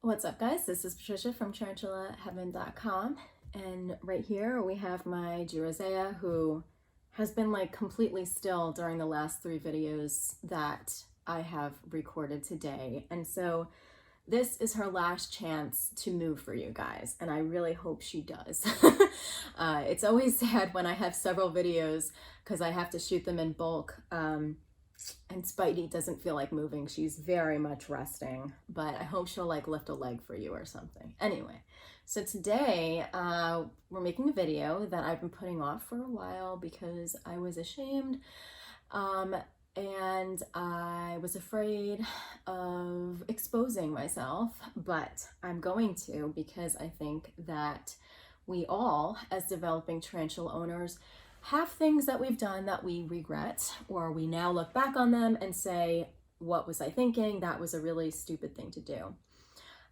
What's up, guys? This is Patricia from TarantulaHeaven.com, and right here we have my Girosea, who has been like completely still during the last 3 videos that I have recorded today, and so this is her last chance to move for you guys, and I really hope she does. It's always sad when I have several videos because I have to shoot them in bulk. And Spidey doesn't feel like moving. She's very much resting, but I hope she'll like lift a leg for you or something. Anyway, so today we're making a video that I've been putting off for a while because I was ashamed and I was afraid of exposing myself, but I'm going to because I think that we all, as developing tarantula owners, have things that we've done that we regret, or we now look back on them and say, what was I thinking? That was a really stupid thing to do.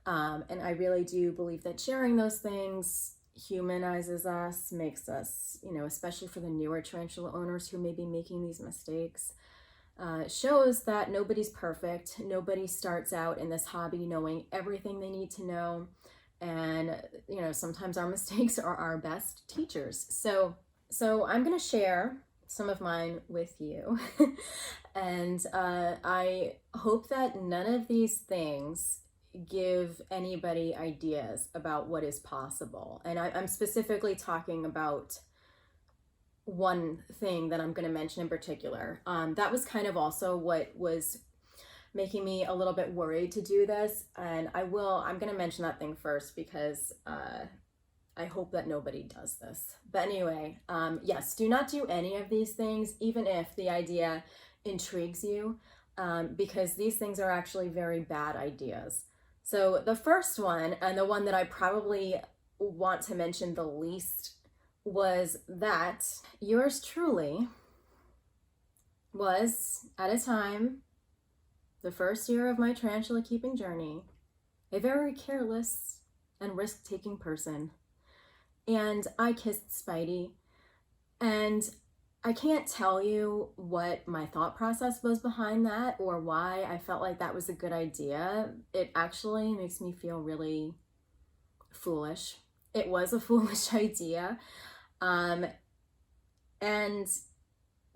And I really do believe that sharing those things humanizes us, makes us, especially for the newer tarantula owners who may be making these mistakes, shows that nobody's perfect. Nobody starts out in this hobby knowing everything they need to know. And, sometimes our mistakes are our best teachers. So I'm going to share some of mine with you, and I hope that none of these things give anybody ideas about what is possible. And I'm specifically talking about one thing that I'm going to mention in particular. That was kind of also what was making me a little bit worried to do this, and I'm going to mention that thing first because I hope that nobody does this. But anyway, yes, do not do any of these things, even if the idea intrigues you, because these things are actually very bad ideas. So the first one, and the one that I probably want to mention the least, was that yours truly was, at a time, the first year of my tarantula keeping journey, a very careless and risk-taking person. And I kissed Spidey, and I can't tell you what my thought process was behind that or why I felt like that was a good idea. It actually makes me feel really foolish. It was a foolish idea, and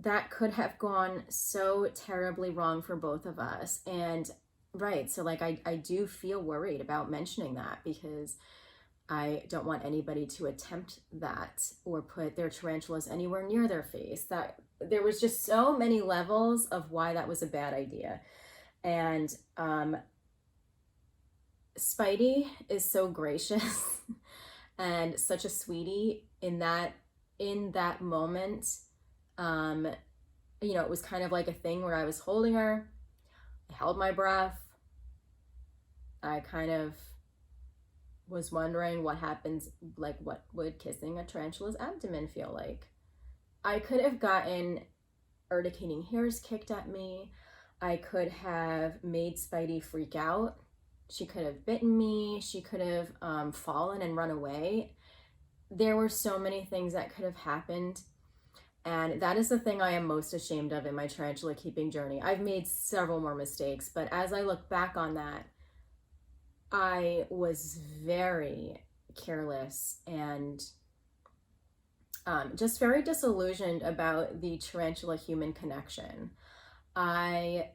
that could have gone so terribly wrong for both of us. And right, so like I do feel worried about mentioning that because I don't want anybody to attempt that or put their tarantulas anywhere near their face. That there was just so many levels of why that was a bad idea. And Spidey is so gracious and such a sweetie in that moment. It was kind of like a thing where I was holding her, I held my breath, I kind of was wondering what happens, like what would kissing a tarantula's abdomen feel like. I could have gotten urticating hairs kicked at me. I could have made Spidey freak out. She could have bitten me. She could have fallen and run away. There were so many things that could have happened. And that is the thing I am most ashamed of in my tarantula keeping journey. I've made several more mistakes, but as I look back on that, I was very careless and just very disillusioned about the tarantula-human connection. I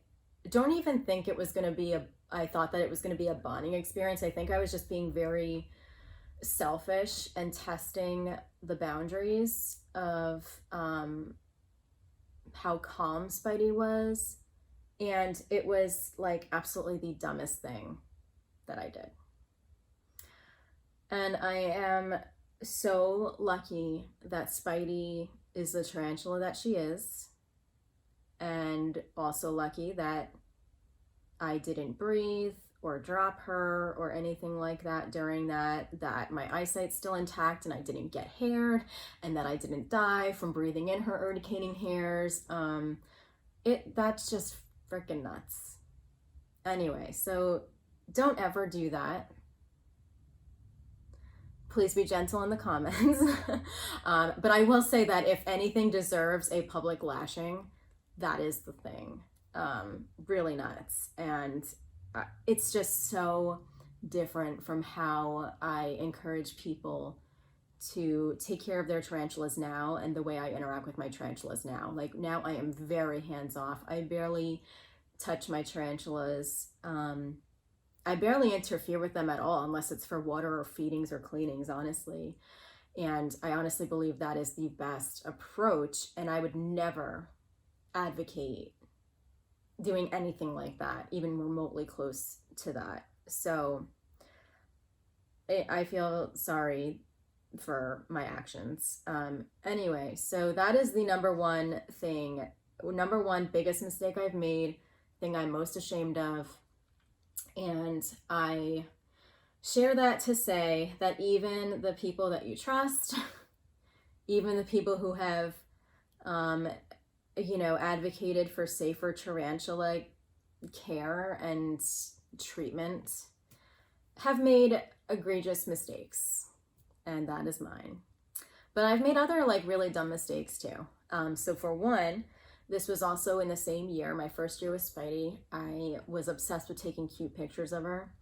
don't even think it was going to be I thought that it was going to be a bonding experience. I think I was just being very selfish and testing the boundaries of how calm Spidey was. And it was like absolutely the dumbest thing that I did. And I am so lucky that Spidey is the tarantula that she is, and also lucky that I didn't breathe or drop her or anything like that during that my eyesight's still intact and I didn't get haired, and that I didn't die from breathing in her urticating hairs. That's just freaking nuts. Anyway, so don't ever do that. Please be gentle in the comments. But I will say that if anything deserves a public lashing, that is the thing. Really nuts. And it's just so different from how I encourage people to take care of their tarantulas now and the way I interact with my tarantulas now. Like now I am very hands off. I barely touch my tarantulas. I barely interfere with them at all unless it's for water or feedings or cleanings, honestly. And I honestly believe that is the best approach. And I would never advocate doing anything like that, even remotely close to that. So I feel sorry for my actions. Anyway, so that is the number one biggest mistake I've made, thing I'm most ashamed of. And I share that to say that even the people that you trust, even the people who have, advocated for safer tarantula care and treatment, have made egregious mistakes. And that is mine. But I've made other really dumb mistakes too. So for one, this was also in the same year, my first year with Spidey. I was obsessed with taking cute pictures of her.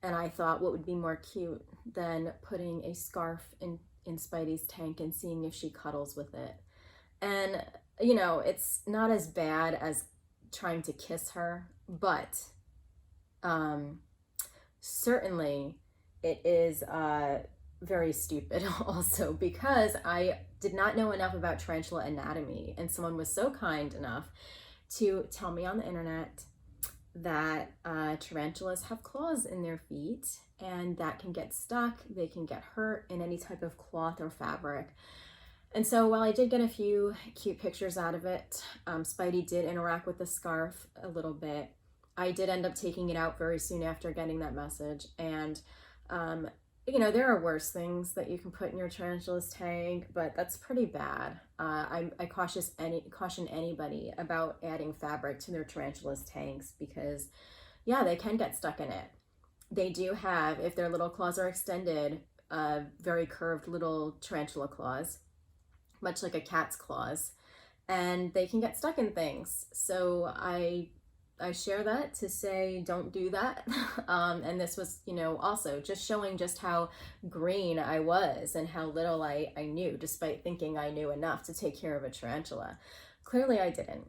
And I thought, what would be more cute than putting a scarf in Spidey's tank and seeing if she cuddles with it. And, it's not as bad as trying to kiss her, but certainly it is very stupid also, because I did not know enough about tarantula anatomy, and someone was so kind enough to tell me on the internet that tarantulas have claws in their feet, and that can get stuck, they can get hurt in any type of cloth or fabric. And so while I did get a few cute pictures out of it, Spidey did interact with the scarf a little bit. I did end up taking it out very soon after getting that message, and there are worse things that you can put in your tarantula's tank, but that's pretty bad. I caution anybody about adding fabric to their tarantula's tanks, because they can get stuck in it. They do have, if their little claws are extended, very curved little tarantula claws, much like a cat's claws, and they can get stuck in things. So I share that to say, don't do that. And this was, also just showing just how green I was and how little I knew, despite thinking I knew enough to take care of a tarantula. Clearly I didn't.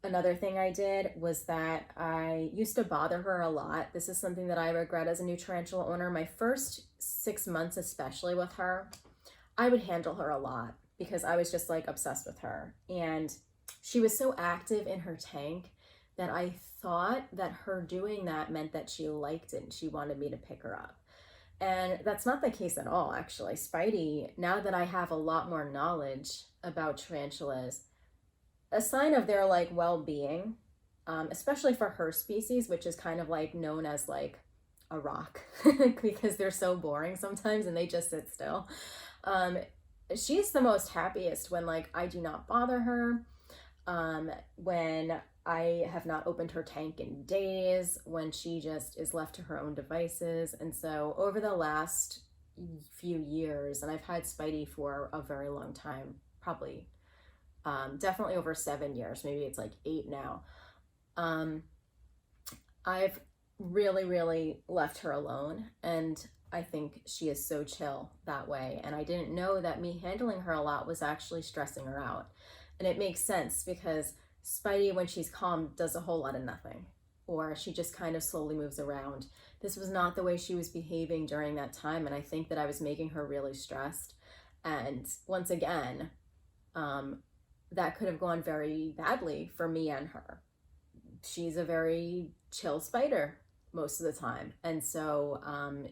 Another thing I did was that I used to bother her a lot. This is something that I regret as a new tarantula owner. My first 6 months, especially with her, I would handle her a lot because I was just obsessed with her. And she was so active in her tank that I thought that her doing that meant that she liked it and she wanted me to pick her up. And that's not the case at all, actually. Spidey, now that I have a lot more knowledge about tarantulas, a sign of their well-being, especially for her species, which is kind of known as a rock because they're so boring sometimes and they just sit still. She's the most happiest when I do not bother her, when I have not opened her tank in days, when she just is left to her own devices. And so over the last few years, and I've had Spidey for a very long time, probably definitely over 7 years, maybe it's 8 now, I've really left her alone, and I think she is so chill that way. And I didn't know that me handling her a lot was actually stressing her out. And it makes sense because Spidey, when she's calm, does a whole lot of nothing, or she just kind of slowly moves around. This was not the way she was behaving during that time, and I think that I was making her really stressed. And once again, that could have gone very badly for me and her. She's a very chill spider most of the time, and so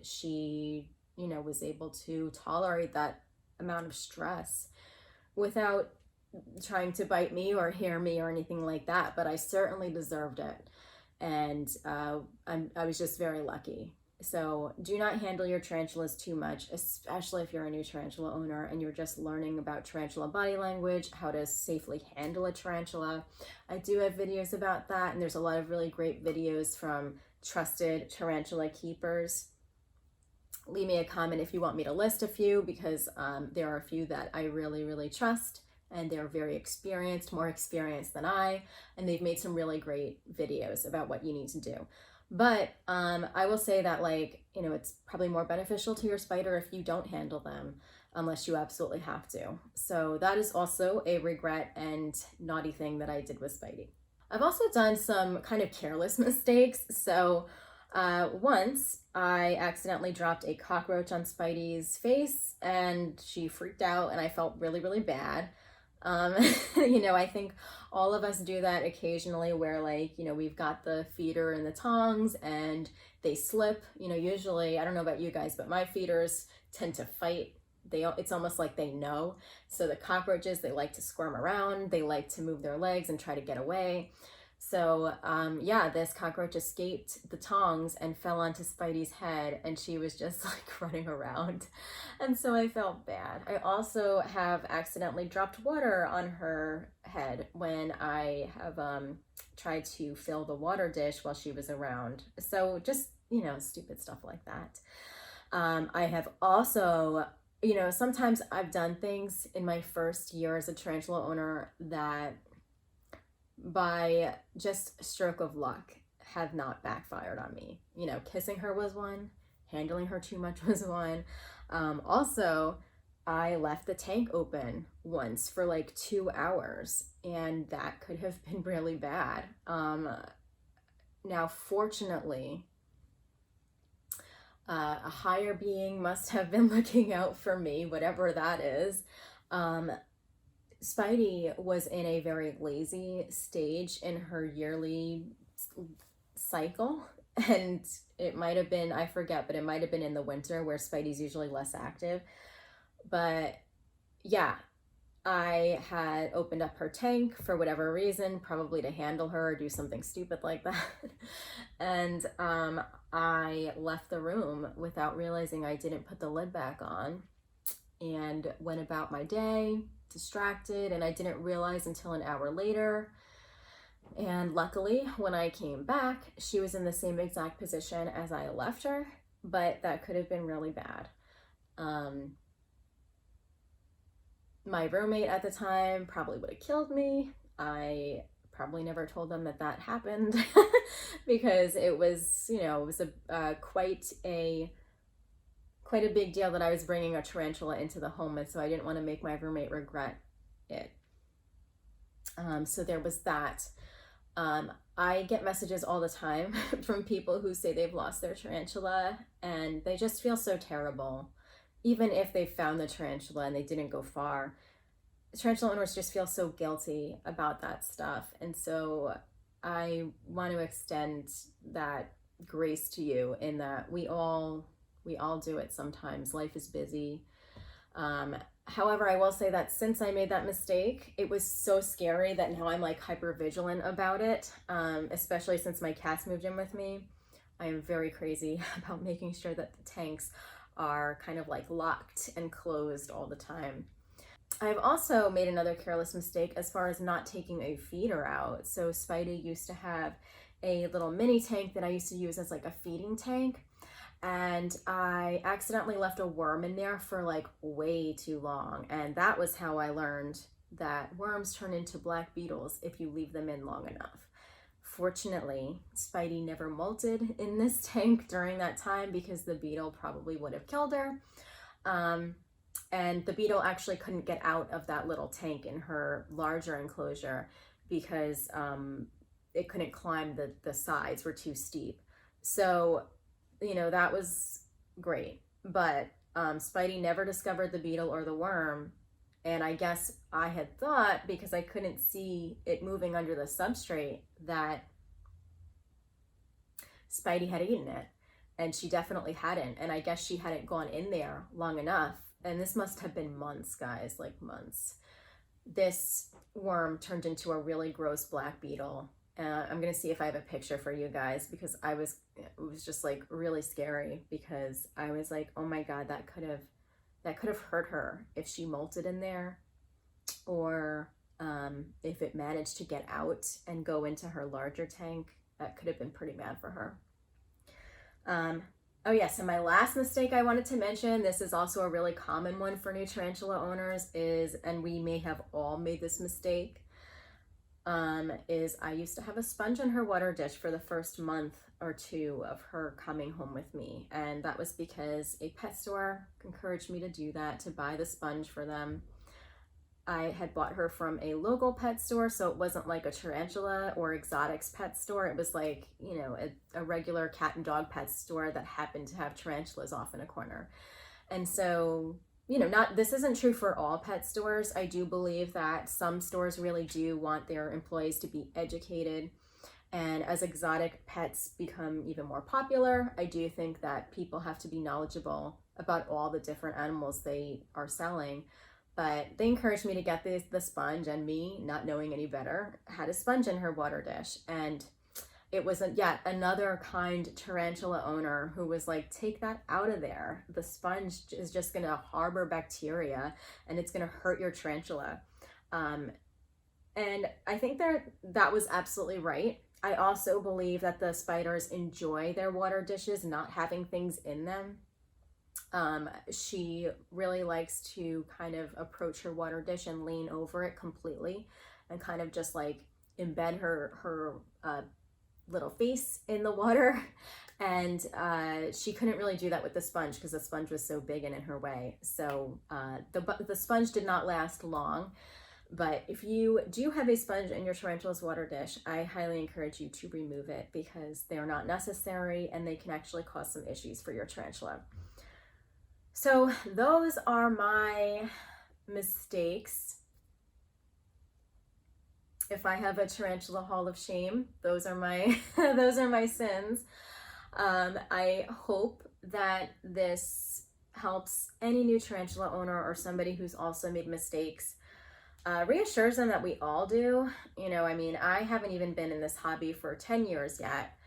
she was able to tolerate that amount of stress without trying to bite me or hear me or anything like that, but I certainly deserved it. And I was just very lucky. So do not handle your tarantulas too much, especially if you're a new tarantula owner and you're just learning about tarantula body language, how to safely handle a tarantula. I do have videos about that, and there's a lot of really great videos from trusted tarantula keepers. Leave me a comment if you want me to list a few, because there are a few that I really trust, and they're very experienced, more experienced than I, and they've made some really great videos about what you need to do. But I will say that, like, you know, it's probably more beneficial to your spider if you don't handle them unless you absolutely have to. So that is also a regret and naughty thing that I did with Spidey. I've also done some kind of careless mistakes. So once I accidentally dropped a cockroach on Spidey's face and she freaked out and I felt really, really bad. Um, you know, I think all of us do that occasionally where, like, you know, we've got the feeder and the tongs and they slip. You know, usually, I don't know about you guys, but my feeders tend to fight. It's almost like they know. So the cockroaches, they like to squirm around, they like to move their legs and try to get away. So yeah, this cockroach escaped the tongs and fell onto Spidey's head, and she was just like running around. And so I felt bad. I also have accidentally dropped water on her head when I have tried to fill the water dish while she was around. So just, you know, stupid stuff like that. I have also, you know, sometimes I've done things in my first year as a tarantula owner that by just stroke of luck have not backfired on me. You know, kissing her was one, handling her too much was one. Also, I left the tank open once for like 2 hours, and that could have been really bad. Now, fortunately, a higher being must have been looking out for me, whatever that is. Spidey was in a very lazy stage in her yearly cycle, and it might have been, I forget, but it might have been in the winter where Spidey's usually less active. But yeah, I had opened up her tank for whatever reason, probably to handle her or do something stupid like that. And I left the room without realizing I didn't put the lid back on and went about my day distracted, and I didn't realize until an hour later. And luckily, when I came back, she was in the same exact position as I left her, but that could have been really bad. My roommate at the time probably would have killed me. I probably never told them that that happened because it was, you know, it was quite a big deal that I was bringing a tarantula into the home, and so I didn't want to make my roommate regret it. So there was that. I get messages all the time from people who say they've lost their tarantula and they just feel so terrible. Even if they found the tarantula and they didn't go far, tarantula owners just feel so guilty about that stuff. And so I want to extend that grace to you in that we all do it sometimes. Life is busy. However, I will say that since I made that mistake, it was so scary that now I'm like hyper vigilant about it, especially since my cats moved in with me. I am very crazy about making sure that the tanks are kind of like locked and closed all the time. I've also made another careless mistake as far as not taking a feeder out. So Spidey used to have a little mini tank that I used to use as like a feeding tank. And I accidentally left a worm in there for like way too long. And that was how I learned that worms turn into black beetles if you leave them in long enough. Fortunately, Spidey never molted in this tank during that time because the beetle probably would have killed her. And the beetle actually couldn't get out of that little tank in her larger enclosure because it couldn't climb, the sides were too steep. So, you know, that was great. But Spidey never discovered the beetle or the worm. And I guess I had thought, because I couldn't see it moving under the substrate, that Spidey had eaten it. And she definitely hadn't. And I guess she hadn't gone in there long enough. And this must have been months, guys, like months. This worm turned into a really gross black beetle. I'm going to see if I have a picture for you guys, because it was just like really scary, because I was like, oh my God, that could have hurt her if she molted in there, or if it managed to get out and go into her larger tank. That could have been pretty bad for her. Oh yes, and my last mistake I wanted to mention, this is also a really common one for new tarantula owners, is, and we may have all made this mistake, is I used to have a sponge in her water dish for the first month or two of her coming home with me. And that was because a pet store encouraged me to do that, to buy the sponge for them. I had bought her from a local pet store, so it wasn't like a Tarantula or Exotics pet store. It was like, you know, a regular cat and dog pet store that happened to have tarantulas off in a corner. And so, you know, this isn't true for all pet stores. I do believe that some stores really do want their employees to be educated. And as exotic pets become even more popular, I do think that people have to be knowledgeable about all the different animals they are selling. But they encouraged me to get the sponge, and me, not knowing any better, had a sponge in her water dish. And it was yet another kind tarantula owner who was like, take that out of there. The sponge is just gonna harbor bacteria and it's gonna hurt your tarantula. And I think that was absolutely right. I also believe that the spiders enjoy their water dishes not having things in them. She really likes to kind of approach her water dish and lean over it completely and kind of just like embed her little face in the water. And she couldn't really do that with the sponge because the sponge was so big and in her way. So the sponge did not last long. But if you do have a sponge in your tarantula's water dish, I highly encourage you to remove it because they are not necessary and they can actually cause some issues for your tarantula. So those are my mistakes. If I have a tarantula hall of shame, those are my those are my sins. I hope that this helps any new tarantula owner or somebody who's also made mistakes. Reassures them that we all do. You know, I mean, I haven't even been in this hobby for 10 years yet.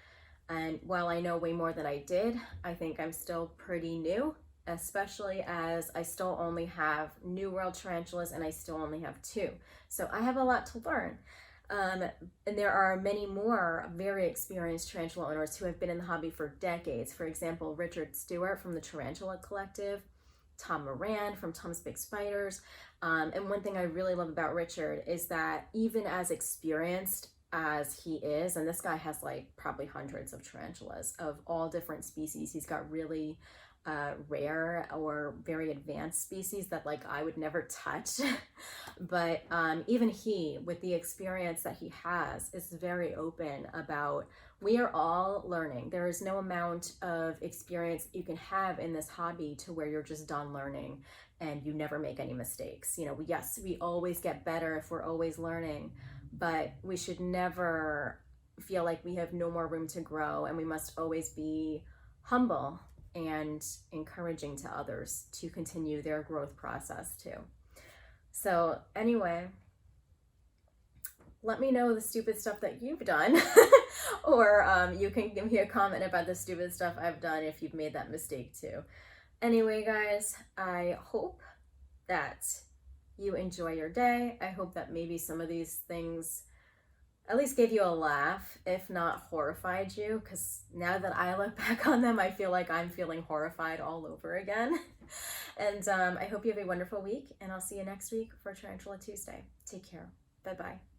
And while I know way more than I did, I think I'm still pretty new, especially as I still only have New World tarantulas and I still only have 2. So I have a lot to learn. And there are many more very experienced tarantula owners who have been in the hobby for decades. For example, Richard Stewart from the Tarantula Collective, Tom Moran from Tom's Big Spiders. And one thing I really love about Richard is that even as experienced as he is, and this guy has like probably hundreds of tarantulas of all different species. He's got really rare or very advanced species that like I would never touch. But even he, with the experience that he has, is very open about we are all learning. There is no amount of experience you can have in this hobby to where you're just done learning and you never make any mistakes. You know, yes, we always get better if we're always learning, but we should never feel like we have no more room to grow, and we must always be humble and encouraging to others to continue their growth process too. So anyway, let me know the stupid stuff that you've done or you can give me a comment about the stupid stuff I've done if you've made that mistake too. Anyway, guys, I hope that you enjoy your day. I hope that maybe some of these things at least gave you a laugh, if not horrified you, because now that I look back on them, I feel like I'm feeling horrified all over again. And I hope you have a wonderful week, and I'll see you next week for Tarantula Tuesday. Take care. Bye-bye.